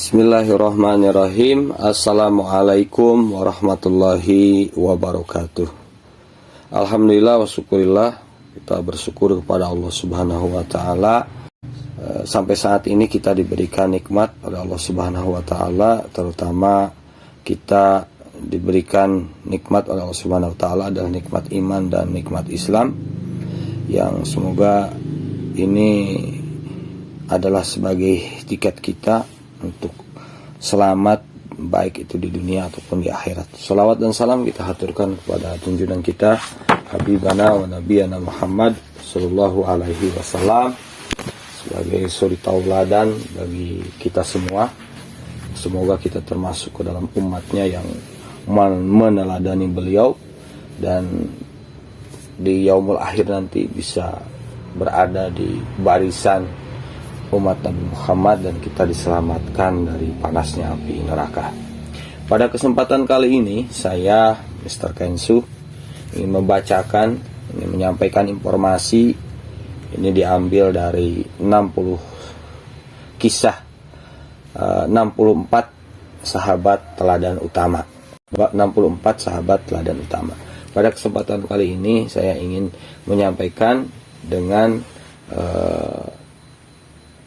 Bismillahirrahmanirrahim. Assalamualaikum warahmatullahi wabarakatuh. Alhamdulillah wa syukurillah, kita bersyukur kepada Allah Subhanahu wa taala. Sampai saat ini kita diberikan nikmat oleh Allah Subhanahu wa taala, terutama kita diberikan nikmat oleh Allah Subhanahu wa taala adalah nikmat iman dan nikmat Islam, yang semoga ini adalah sebagai tiket kita untuk selamat, baik itu di dunia ataupun di akhirat. Salawat dan salam kita haturkan kepada junjungan kita Habibana wa Nabiyana Muhammad sallallahu alaihi wasallam sebagai suri tauladan bagi kita semua. Semoga kita termasuk ke dalam umatnya yang meneladani beliau, dan di yaumul akhir nanti bisa berada di barisan umat Nabi Muhammad dan kita diselamatkan dari panasnya api neraka. Pada kesempatan kali ini saya, Mr. Kensu, ingin menyampaikan informasi. Ini diambil dari 60 kisah 64 sahabat teladan utama. 64 sahabat teladan utama. Pada kesempatan kali ini saya ingin menyampaikan dengan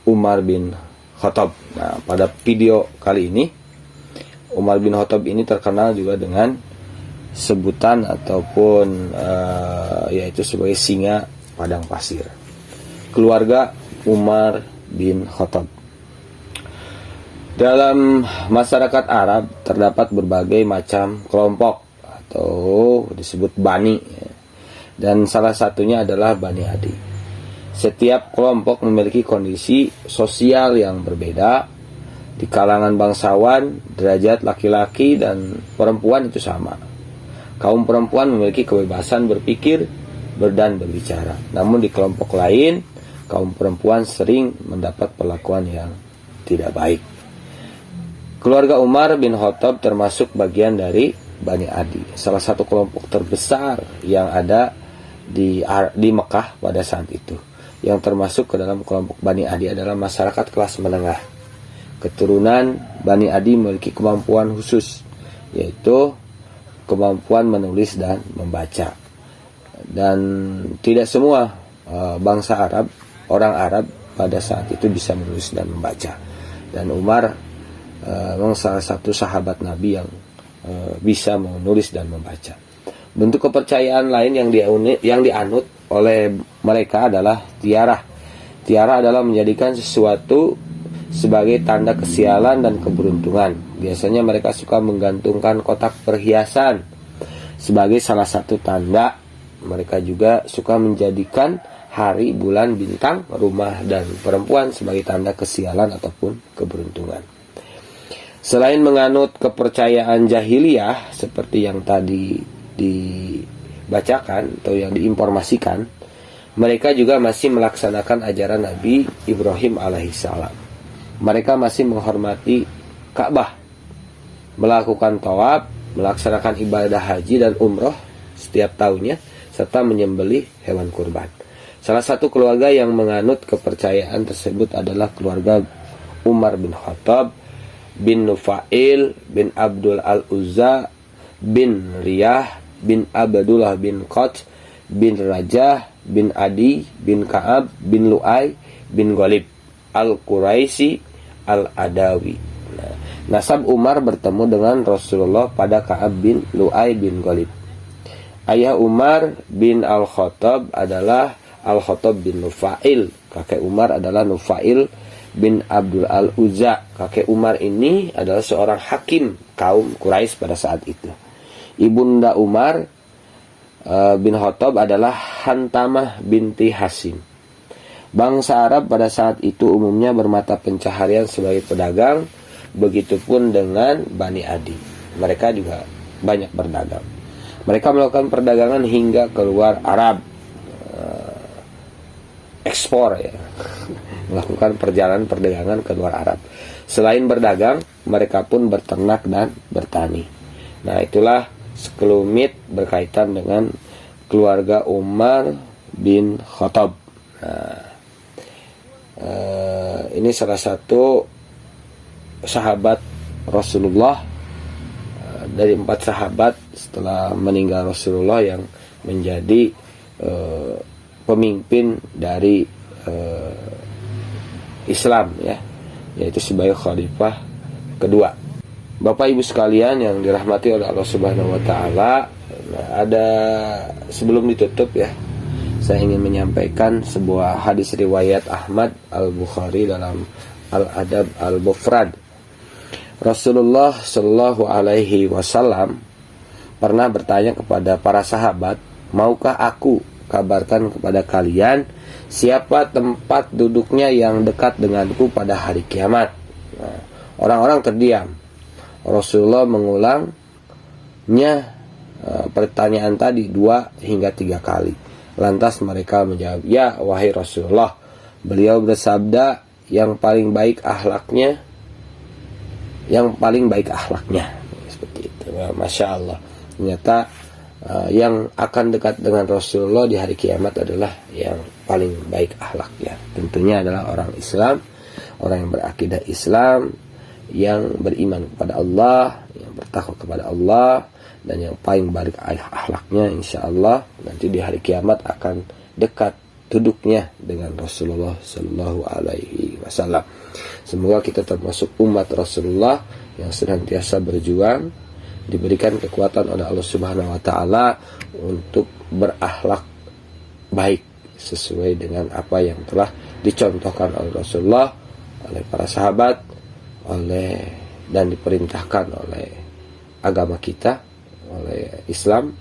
Umar bin Khattab. Nah, pada video kali ini Umar bin Khattab ini terkenal juga dengan sebutan ataupun yaitu sebagai singa padang pasir. Keluarga Umar bin Khattab. Dalam masyarakat Arab terdapat berbagai macam kelompok atau disebut bani, dan salah satunya adalah Bani Adi. Setiap kelompok memiliki kondisi sosial yang berbeda. Di kalangan bangsawan, derajat laki-laki dan perempuan itu sama. Kaum perempuan memiliki kebebasan berpikir dan berbicara. Namun di kelompok lain, kaum perempuan sering mendapat perlakuan yang tidak baik. Keluarga Umar bin Khattab termasuk bagian dari Bani Adi, salah satu kelompok terbesar yang ada di Mekah pada saat itu. Yang termasuk ke dalam kelompok Bani Adi adalah masyarakat kelas menengah. Keturunan Bani Adi memiliki kemampuan khusus, yaitu kemampuan menulis dan membaca. Dan tidak semua bangsa Arab, orang Arab pada saat itu bisa menulis dan membaca. Dan Umar memang salah satu sahabat Nabi yang bisa menulis dan membaca. Bentuk kepercayaan lain yang dianut oleh mereka adalah tiarah. Tiarah adalah menjadikan sesuatu sebagai tanda kesialan dan keberuntungan. Biasanya mereka suka menggantungkan kotak perhiasan sebagai salah satu tanda. Mereka juga suka menjadikan hari, bulan, bintang, rumah, dan perempuan sebagai tanda kesialan ataupun keberuntungan. Selain menganut kepercayaan jahiliyah seperti yang tadi dibacakan atau yang diinformasikan, mereka juga masih melaksanakan ajaran Nabi Ibrahim alaihissalam. Mereka masih menghormati Ka'bah, melakukan tawaf, melaksanakan ibadah haji dan umroh setiap tahunnya, serta menyembelih hewan kurban. Salah satu keluarga yang menganut kepercayaan tersebut adalah keluarga Umar bin Khattab bin Nufail bin Abdul al-Uzza bin Riyah bin Abdullah bin Qat bin Rajah bin Adi bin Ka'ab bin Lu'ay bin Ghalib al-Quraisy al-Adawi. Nasab Umar bertemu dengan Rasulullah pada Ka'ab bin Lu'ay bin Ghalib. Ayah Umar bin Al-Khattab adalah Al-Khattab bin Nufail. Kakek Umar adalah Nufail bin Abdul al-Uzza. Kakek Umar ini adalah seorang hakim kaum Quraisy pada saat itu. Ibunda Umar bin Khattab adalah Hantamah binti Hasim. Bangsa Arab pada saat itu umumnya bermata pencaharian sebagai pedagang. Begitupun dengan Bani Adi. Mereka juga banyak berdagang. Mereka melakukan perdagangan hingga keluar Arab, ekspor ya, melakukan perjalanan perdagangan keluar Arab. Selain berdagang, mereka pun berternak dan bertani. Nah, itulah sekelumit berkaitan dengan keluarga Umar bin Khattab. Nah, ini salah satu sahabat Rasulullah, dari 4 sahabat setelah meninggal Rasulullah yang menjadi pemimpin dari Islam, ya, yaitu sebagai khalifah kedua. Bapak Ibu sekalian yang dirahmati oleh Allah Subhanahu wa taala, ada sebelum ditutup ya, saya ingin menyampaikan sebuah hadis riwayat Ahmad Al-Bukhari dalam Al-Adab Al-Mufrad. Rasulullah Shallallahu alaihi wasallam pernah bertanya kepada para sahabat, "Maukah aku kabarkan kepada kalian siapa tempat duduknya yang dekat denganku pada hari kiamat?" Nah, orang-orang terdiam. Rasulullah mengulangnya pertanyaan tadi 2 hingga 3 kali. Lantas mereka menjawab, "Ya wahai Rasulullah." Beliau bersabda, yang paling baik akhlaknya. Seperti itu. Masya Allah. Ternyata yang akan dekat dengan Rasulullah di hari kiamat adalah yang paling baik akhlaknya. Tentunya adalah orang Islam, orang yang berakidah Islam, yang beriman kepada Allah, yang bertakwa kepada Allah, dan yang paling baik akhlaknya, insya Allah nanti di hari kiamat akan dekat duduknya dengan Rasulullah Sallallahu Alaihi Wasallam. Semoga kita termasuk umat Rasulullah yang senantiasa berjuang, diberikan kekuatan oleh Allah Subhanahu Wa Taala untuk berakhlak baik sesuai dengan apa yang telah dicontohkan oleh Rasulullah, oleh para sahabat, dan diperintahkan oleh agama kita, oleh Islam.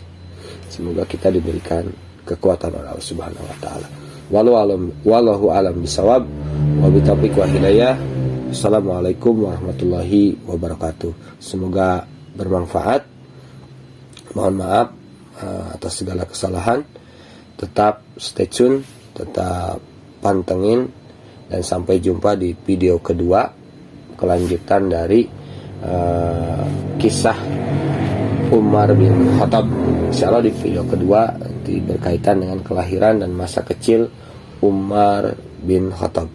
Semoga kita diberikan kekuatan oleh Allah Subhanahu wa taala. Wallahu alam bisawab, wa bitaufiq wa hidayah. Assalamualaikum warahmatullahi wabarakatuh. Semoga bermanfaat. Mohon maaf atas segala kesalahan. Tetap stay tune, tetap pantengin, dan sampai jumpa di video kedua, kelanjutan dari kisah Umar bin Khattab. Insyaallah di video kedua nanti berkaitan dengan kelahiran dan masa kecil Umar bin Khattab.